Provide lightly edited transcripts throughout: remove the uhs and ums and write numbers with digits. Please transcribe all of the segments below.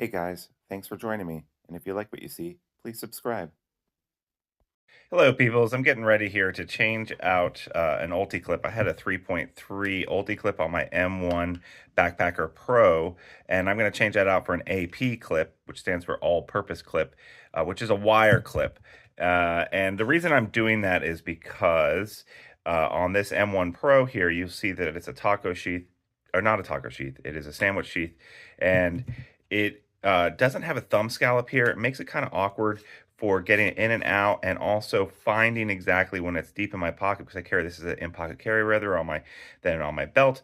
Hey guys, thanks for joining me. And if you like what you see, please subscribe. Hello, peoples. I'm getting ready here to change out an Ulti Clip. I had a 3.3 Ulti Clip on my M1 Backpacker Pro, and I'm going to change that out for an AP clip, which stands for All Purpose Clip, which is a wire clip. And the reason I'm doing that is because on this M1 Pro here, you'll see that it's a taco sheath, or not a taco sheath, it is a sandwich sheath, and it doesn't have a thumb scallop here. It makes it kind of awkward for getting it in and out, and also finding exactly when it's deep in my pocket, because I carry this as an in-pocket carry rather on my belt.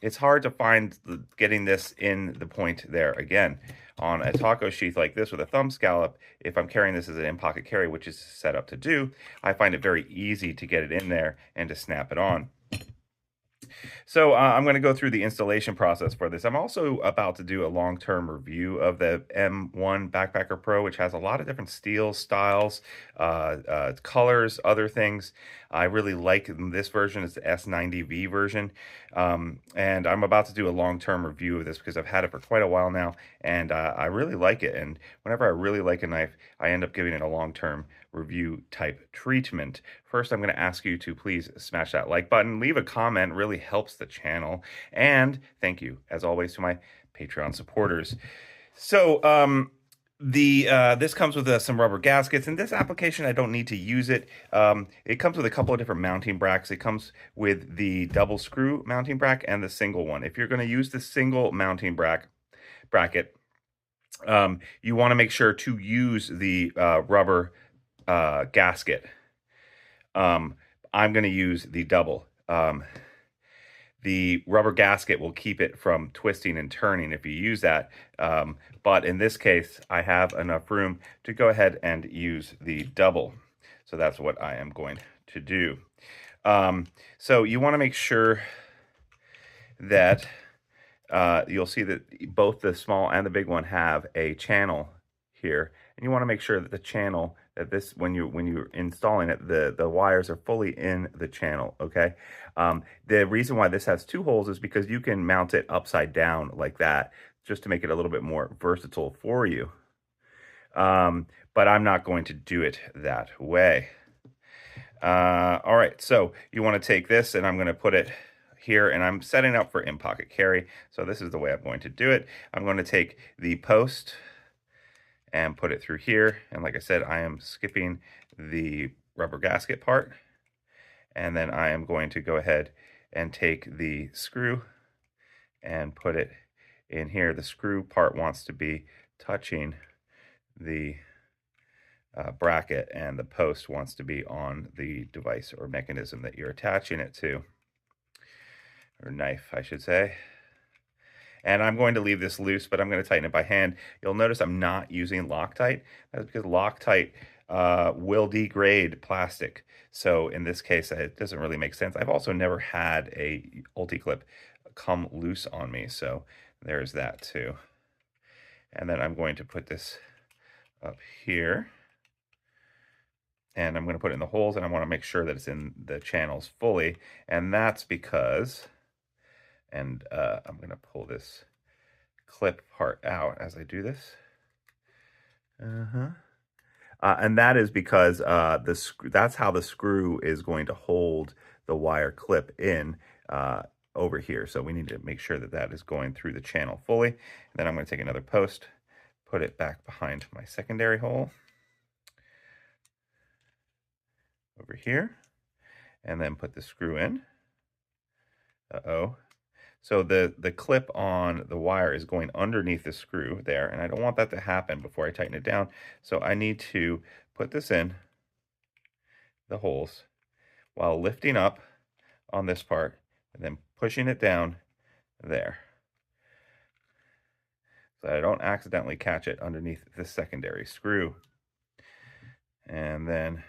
It's hard to find getting this in the point there. Again, on a taco sheath like this with a thumb scallop, if I'm carrying this as an in-pocket carry, which is set up to do, I find it very easy to get it in there and to snap it on. So I'm going to go through the installation process for this. I'm also about to do a long-term review of the M1 Backpacker Pro, which has a lot of different steels, styles, colors, other things. I really like this version. It's the S90V version. And I'm about to do a long-term review of this because I've had it for quite a while now, and I really like it. And whenever I really like a knife, I end up giving it a long-term review type treatment. First, I'm going to ask you to please smash that like button, leave a comment, really helps the channel, and thank you, as always, to my Patreon supporters. So, this comes with some rubber gaskets. In this application, I don't need to use it. It comes with a couple of different mounting brackets. It comes with the double screw mounting bracket and the single one. If you're going to use the single mounting bracket, you want to make sure to use the rubber gasket. I'm going to use the double. The rubber gasket will keep it from twisting and turning if you use that. But in this case, I have enough room to go ahead and use the double. So that's what I am going to do. So you want to make sure that you'll see that both the small and the big one have a channel here, and you want to make sure that the channel that this when you're installing it, the wires are fully in the channel. Okay. The reason why this has two holes is because you can mount it upside down like that, just to make it a little bit more versatile for you. But I'm not going to do it that way. All right, so you want to take this, and I'm going to put it here, and I'm setting up for in-pocket carry. So this is the way I'm going to do it. I'm going to take the post and put it through here. And like I said, I am skipping the rubber gasket part. And then I am going to go ahead and take the screw and put it in here. The screw part wants to be touching the bracket, and the post wants to be on the device or mechanism that you're attaching it to, or knife, I should say. And I'm going to leave this loose, but I'm going to tighten it by hand. You'll notice I'm not using Loctite. That's because Loctite will degrade plastic. So in this case, it doesn't really make sense. I've also never had a Ulti Clip come loose on me, so there's that too. And then I'm going to put this up here, and I'm going to put it in the holes, and I want to make sure that it's in the channels fully. And that's because, and I'm going to pull this clip part out as I do this. And that is because that's how the screw is going to hold the wire clip in over here. So we need to make sure that that is going through the channel fully. And then I'm going to take another post, put it back behind my secondary hole over here, and then put the screw in. So the clip on the wire is going underneath the screw there, and I don't want that to happen before I tighten it down. So I need to put this in the holes while lifting up on this part and then pushing it down there, so I don't accidentally catch it underneath the secondary screw. And then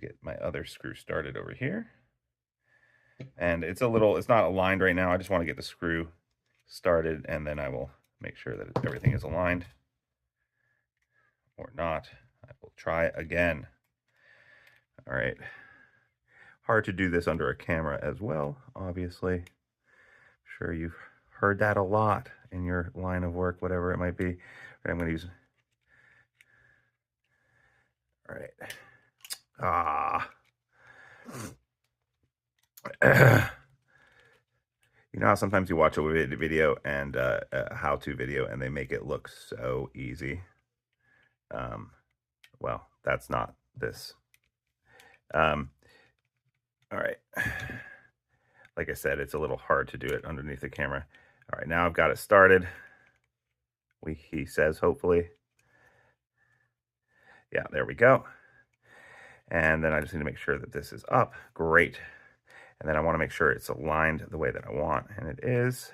get my other screw started over here. And it's not aligned right now. I just want to get the screw started, and then I will make sure that everything is aligned, or not. I will try again. All right. Hard to do this under a camera as well, obviously. I'm sure you've heard that a lot in your line of work, whatever it might be. I'm going to use, all right. Ah. You know how sometimes you watch a video and a how-to video and they make it look so easy? Well, that's not this. Um, all right. Like I said, it's a little hard to do it underneath the camera. All right, now I've got it started. He says, hopefully. Yeah, there we go. And then I just need to make sure that this is up. Great. And then I want to make sure it's aligned the way that I want. And it is.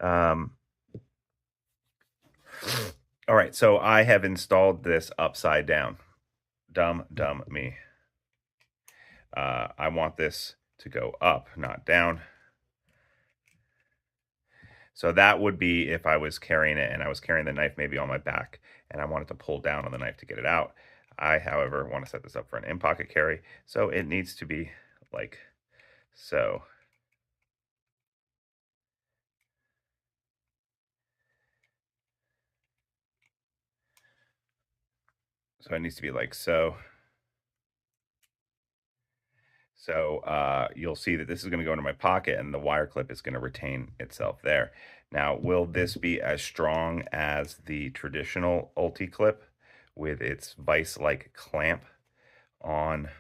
All right, so I have installed this upside down. Dumb me. I want this to go up, not down. So that would be if I was carrying it and I was carrying the knife maybe on my back and I wanted to pull down on the knife to get it out. I, however, want to set this up for an in-pocket carry, so it needs to be like so. So it needs to be like so. So you'll see that this is going to go into my pocket and the wire clip is going to retain itself there. Now, will this be as strong as the traditional Ulti Clip with its vise-like clamp on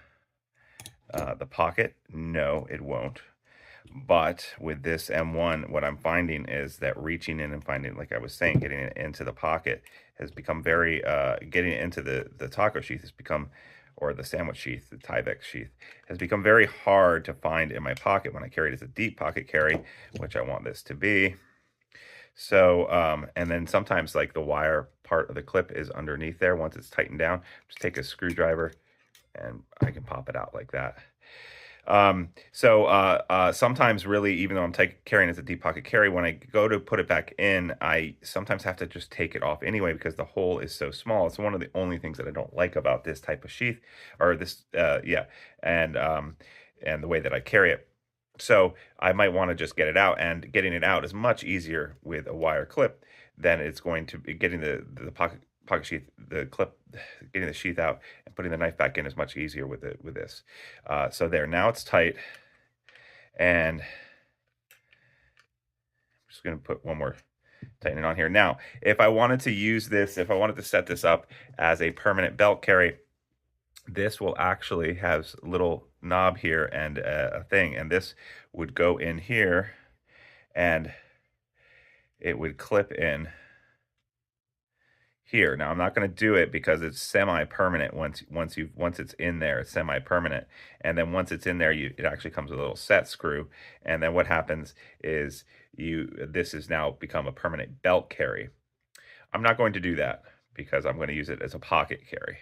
the pocket? No, it won't. But with this M1, what I'm finding is that reaching in and finding, like I was saying, getting it into the pocket has become very, getting it into the taco sheath has become, or the sandwich sheath, the Tyvek sheath, has become very hard to find in my pocket when I carry it as a deep pocket carry, which I want this to be. So, and then sometimes like the wire part of the clip is underneath there. Once it's tightened down, just take a screwdriver and I can pop it out like that. Sometimes really, even though I'm carrying it as a deep pocket carry, when I go to put it back in, I sometimes have to just take it off anyway because the hole is so small. It's one of the only things that I don't like about this type of sheath, or this, and the way that I carry it. So I might want to just get it out, and getting it out is much easier with a wire clip than it's going to be getting the pocket sheath, the clip, getting the sheath out and putting the knife back in is much easier with this. So there, now it's tight, and I'm just going to put one more tightening on here. Now, if I wanted to use this, if I wanted to set this up as a permanent belt carry, this will actually have a little knob here and a thing, and this would go in here, and it would clip in here. Now I'm not going to do it because it's semi-permanent. Once it's in there, it's semi-permanent, and then once it's in there, it actually comes with a little set screw, and then what happens is this has now become a permanent belt carry. I'm not going to do that because I'm going to use it as a pocket carry.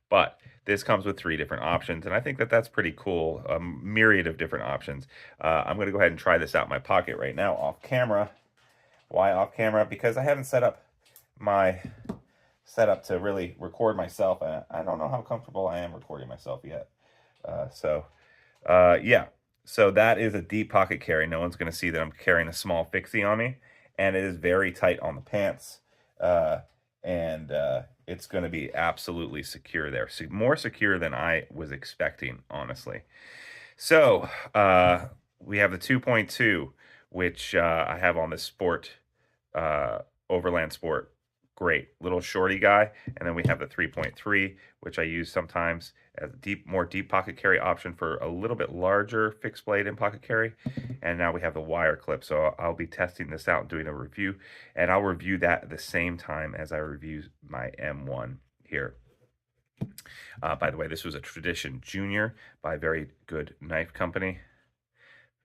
But this comes with 3 different options, and I think that that's pretty cool. A myriad of different options. I'm going to go ahead and try this out in my pocket right now off camera. Why off camera? Because I haven't set up my setup to really record myself, and I don't know how comfortable I am recording myself yet. Yeah. So that is a deep pocket carry. No one's going to see that I'm carrying a small fixie on me, and it is very tight on the pants. It's going to be absolutely secure there. So more secure than I was expecting, honestly. So we have the 2.2, which I have on this Sport, Overland Sport. Great little shorty guy. And then we have the 3.3, which I use sometimes as a more deep pocket carry option for a little bit larger fixed blade in pocket carry. And now we have the wire clip. So I'll be testing this out and doing a review, and I'll review that at the same time as I review my M1 here. By the way, this was a Tradition Junior by a very good knife company.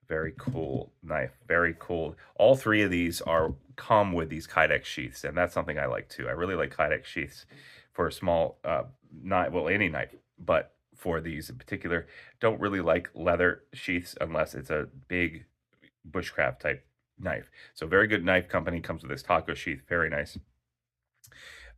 Very cool knife. Very cool. All 3 of these come with these Kydex sheaths, and that's something I like too. I really like Kydex sheaths for a small knife, well, any knife, but for these in particular, don't really like leather sheaths unless it's a big bushcraft type knife. So very good knife company, comes with this taco sheath. Very nice.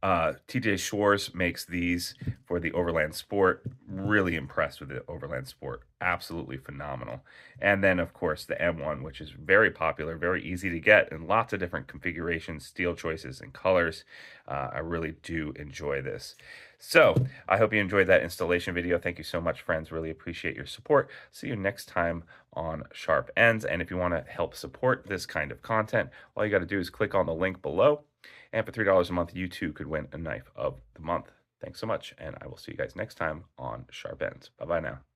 TJ Shores makes these for the Overland Sport. Really impressed with the Overland Sport. Absolutely phenomenal. And then, of course, the M1, which is very popular, very easy to get, and lots of different configurations, steel choices, and colors. I really do enjoy this. So I hope you enjoyed that installation video. Thank you so much, friends. Really appreciate your support. See you next time on Sharp Ends. And if you want to help support this kind of content, all you got to do is click on the link below. And for $3 a month, you too could win a knife of the month. Thanks so much, and I will see you guys next time on Sharp Ends. Bye-bye now.